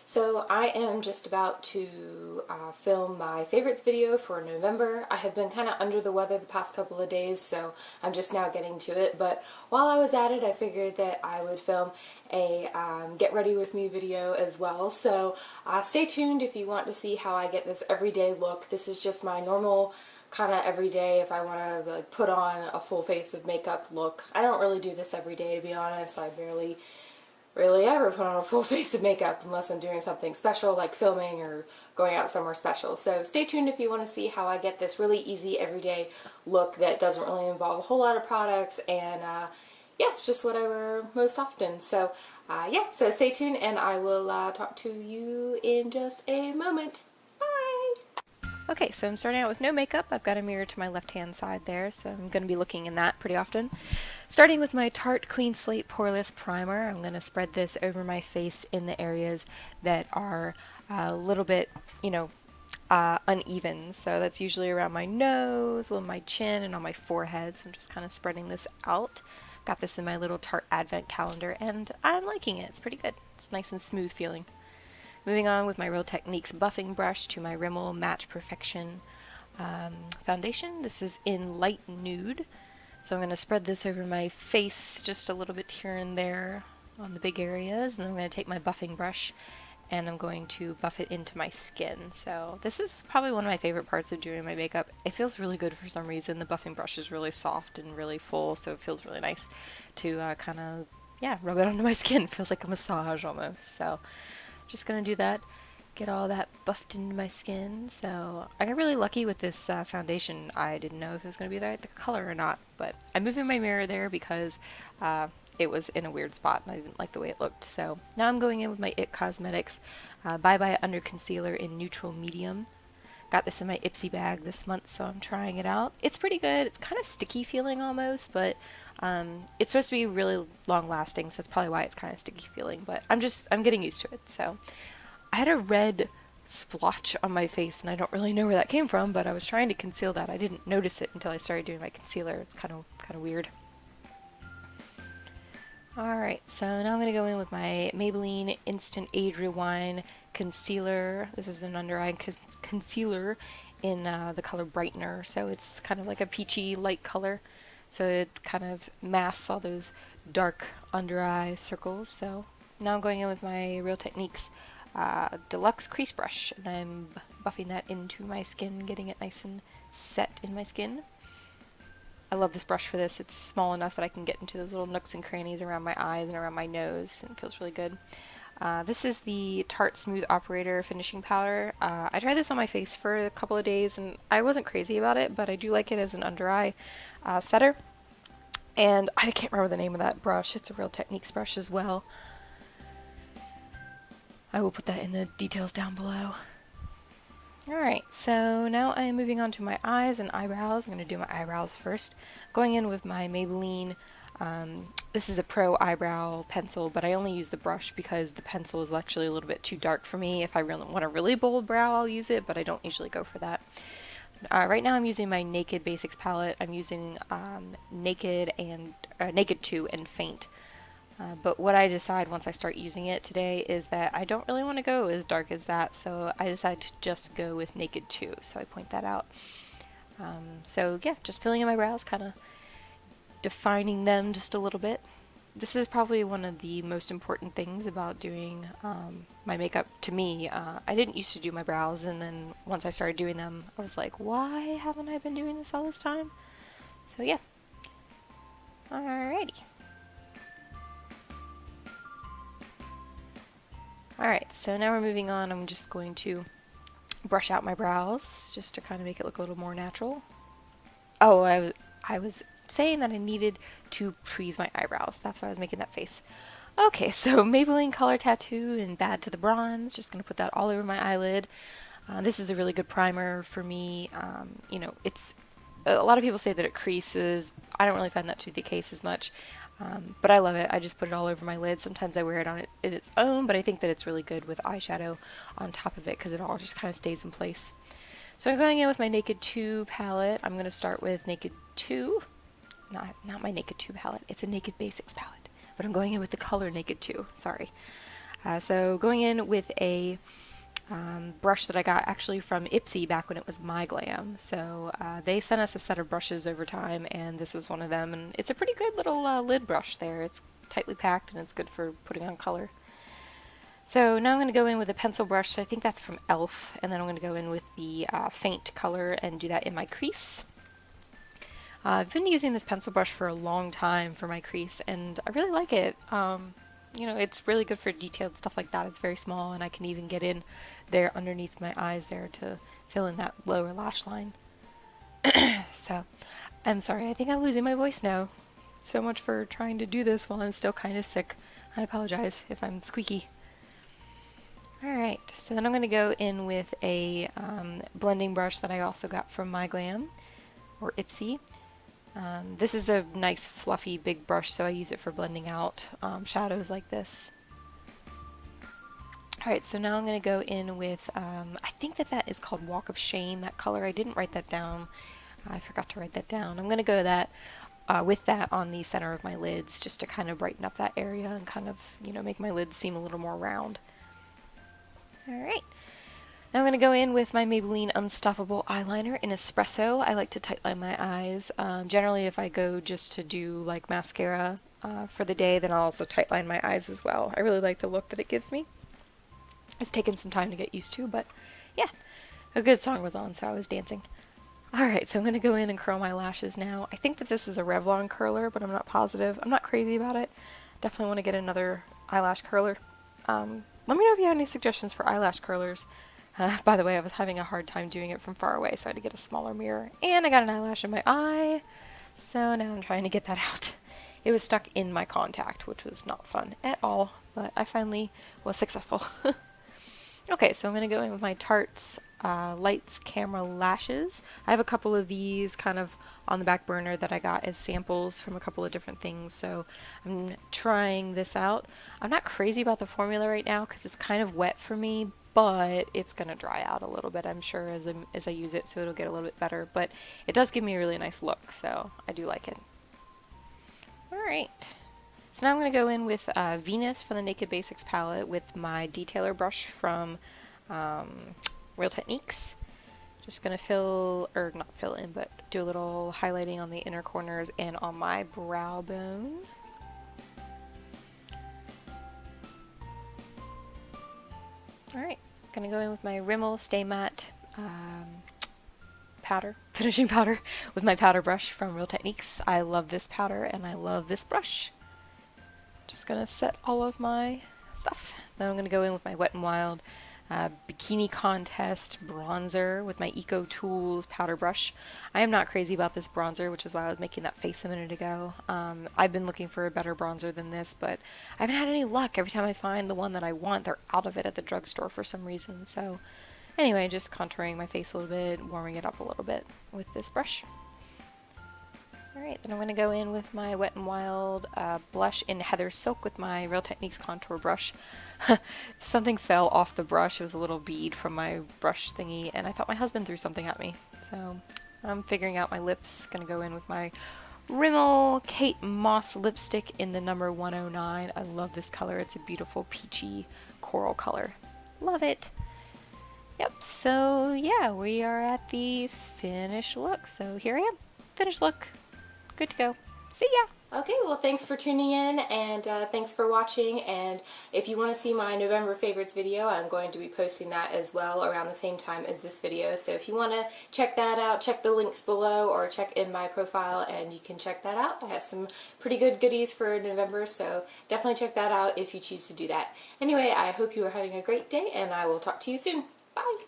So I am just about to film my favorites video for November. I have been kind of under the weather the past couple of days, so I'm just now getting to it. But while I was at it, I figured that I would film a get ready with me video as well. So stay tuned if you want to see how I get this everyday look. This is just my normal kind of everyday if I want to like put on a full face of makeup look. I don't really do this every day, to be honest. I barely really ever put on a full face of makeup unless I'm doing something special like filming or going out somewhere special. So stay tuned if you want to see how I get this really easy everyday look that doesn't really involve a whole lot of products, and yeah, it's just what I wear most often. So yeah, so stay tuned and I will talk to you in just a moment. Okay, so I'm starting out with no makeup. I've got a mirror to my left-hand side there, so I'm going to be looking in that pretty often. Starting with my Tarte Clean Slate Poreless Primer, I'm going to spread this over my face in the areas that are a little bit, uneven. So that's usually around my nose, on my chin, and on my forehead. So I'm just kind of spreading this out. Got this in my little Tarte Advent calendar, and I'm liking it. It's pretty good. It's nice and smooth feeling. Moving on with my Real Techniques buffing brush to my Rimmel Match Perfection foundation. This is in light nude. So I'm going to spread this over my face just a little bit here and there on the big areas. And then I'm going to take my buffing brush and I'm going to buff it into my skin. So this is probably one of my favorite parts of doing my makeup. It feels really good for some reason. The buffing brush is really soft and really full, so it feels really nice to kind of, rub it onto my skin. It feels like a massage almost. So just gonna do that, get all that buffed into my skin. So I got really lucky with this foundation. I didn't know if it was gonna be the right color or not, but I'm moving my mirror there because it was in a weird spot and I didn't like the way it looked. So now I'm going in with my IT Cosmetics Bye Bye Under Concealer in Neutral Medium. Got this in my Ipsy bag this month, so I'm trying it out. It's pretty good. It's kind of sticky feeling almost, but it's supposed to be really long lasting, so that's probably why it's kind of sticky feeling, but I'm getting used to it. So I had a red splotch on my face and I don't really know where that came from, but I was trying to conceal that. I didn't notice it until I started doing my concealer. It's kind of weird. Alright, so now I'm going to go in with my Maybelline Instant Age Rewind Concealer. This is an under eye concealer in the color Brightener, so it's kind of like a peachy light color. So it kind of masks all those dark under eye circles. So now I'm going in with my Real Techniques Deluxe Crease Brush, and I'm buffing that into my skin, getting it nice and set in my skin. I love this brush for this. It's small enough that I can get into those little nooks and crannies around my eyes and around my nose, and it feels really good. This is the Tarte Smooth Operator Finishing Powder. I tried this on my face for a couple of days and I wasn't crazy about it, but I do like it as an under eye setter. And I can't remember the name of that brush. It's a Real Techniques brush as well. I will put that in the details down below. Alright, so now I am moving on to my eyes and eyebrows. I'm going to do my eyebrows first. Going in with my Maybelline, this is a Pro Eyebrow pencil, but I only use the brush because the pencil is actually a little bit too dark for me. If I really want a really bold brow, I'll use it, but I don't usually go for that. Right now I'm using my Naked Basics palette. I'm using Naked 2 and Faint. But what I decide once I start using it today is that I don't really want to go as dark as that, so I decided to just go with Naked 2, so I point that out. So yeah, just filling in my brows, kind of defining them just a little bit. This is probably one of the most important things about doing my makeup to me. I didn't used to do my brows, and then once I started doing them, I was like, why haven't I been doing this all this time? So yeah. Alrighty. Alright, so now we're moving on. I'm just going to brush out my brows just to kind of make it look a little more natural. Oh, I was saying that I needed to tweeze my eyebrows. That's why I was making that face. Okay, so Maybelline Color Tattoo in Bad to the Bronze. Just going to put that all over my eyelid. This is a really good primer for me. It's a lot of people say that it creases. I don't really find that to be the case as much. But I love it. I just put it all over my lid. Sometimes I wear it on its own, but I think that it's really good with eyeshadow on top of it because it all just kind of stays in place. So I'm going in with my Naked 2 palette. I'm going to start with Naked 2. Not my Naked 2 palette. It's a Naked Basics palette. But I'm going in with the color Naked 2. Sorry. So going in with a brush that I got actually from Ipsy back when it was MyGlam. So they sent us a set of brushes over time, and this was one of them. And it's a pretty good little lid brush there. It's tightly packed, and it's good for putting on color. So now I'm going to go in with a pencil brush. I think that's from e.l.f. And then I'm going to go in with the faint color and do that in my crease. I've been using this pencil brush for a long time for my crease, and I really like it. You know, it's really good for detailed stuff like that. It's very small, and I can even get in there underneath my eyes there to fill in that lower lash line. So, I'm sorry, I think I'm losing my voice now. So much for trying to do this while I'm still kind of sick. I apologize if I'm squeaky. Alright, so then I'm going to go in with a blending brush that I also got from MyGlam, or Ipsy. This is a nice fluffy big brush, so I use it for blending out shadows like this. Alright, so now I'm going to go in with, I think that is called Walk of Shame, that color. I didn't write that down. I forgot to write that down. I'm going to go with that on the center of my lids, just to kind of brighten up that area and kind of, you know, make my lids seem a little more round. Alright. Now I'm going to go in with my Maybelline Unstoppable Eyeliner in Espresso. I like to tightline my eyes. Generally, if I go just to do like mascara for the day, then I'll also tightline my eyes as well. I really like the look that it gives me. It's taken some time to get used to, but yeah, a good song was on, so I was dancing. Alright, so I'm going to go in and curl my lashes now. I think that this is a Revlon curler, but I'm not positive. I'm not crazy about it. Definitely want to get another eyelash curler. Let me know if you have any suggestions for eyelash curlers. By the way, I was having a hard time doing it from far away, so I had to get a smaller mirror. And I got an eyelash in my eye, so now I'm trying to get that out. It was stuck in my contact, which was not fun at all, but I finally was successful. Okay, so I'm going to go in with my Tarte's Lights Camera Lashes. I have a couple of these kind of on the back burner that I got as samples from a couple of different things, so I'm trying this out. I'm not crazy about the formula right now because it's kind of wet for me, but it's going to dry out a little bit, I'm sure, as I use it, so it'll get a little bit better. But it does give me a really nice look, so I do like it. Alright. So now I'm going to go in with Venus from the Naked Basics palette with my detailer brush from Real Techniques. Just going to not fill in, but do a little highlighting on the inner corners and on my brow bone. Alright, going to go in with my Rimmel Stay Matte finishing powder with my powder brush from Real Techniques. I love this powder and I love this brush. Just gonna set all of my stuff. Then I'm gonna go in with my Wet n Wild Bikini Contest bronzer with my Eco Tools powder brush. I am not crazy about this bronzer, which is why I was making that face a minute ago. I've been looking for a better bronzer than this, but I haven't had any luck. Every time I find the one that I want, they're out of it at the drugstore for some reason. So anyway, just contouring my face a little bit, warming it up a little bit with this brush. Alright, then I'm going to go in with my Wet n Wild blush in Heather Silk with my Real Techniques contour brush. Something fell off the brush. It was a little bead from my brush thingy, and I thought my husband threw something at me. So I'm figuring out my lips. Going to go in with my Rimmel Kate Moss lipstick in the number 109. I love this color. It's a beautiful peachy coral color. Love it. Yep, so yeah, we are at the finished look. So here I am. Finished look. Good to go. See ya! Okay, well thanks for tuning in, and thanks for watching, and if you want to see my November favorites video, I'm going to be posting that as well around the same time as this video, so if you want to check that out, check the links below or check in my profile and you can check that out. I have some pretty good goodies for November, so definitely check that out if you choose to do that. Anyway, I hope you are having a great day, and I will talk to you soon. Bye!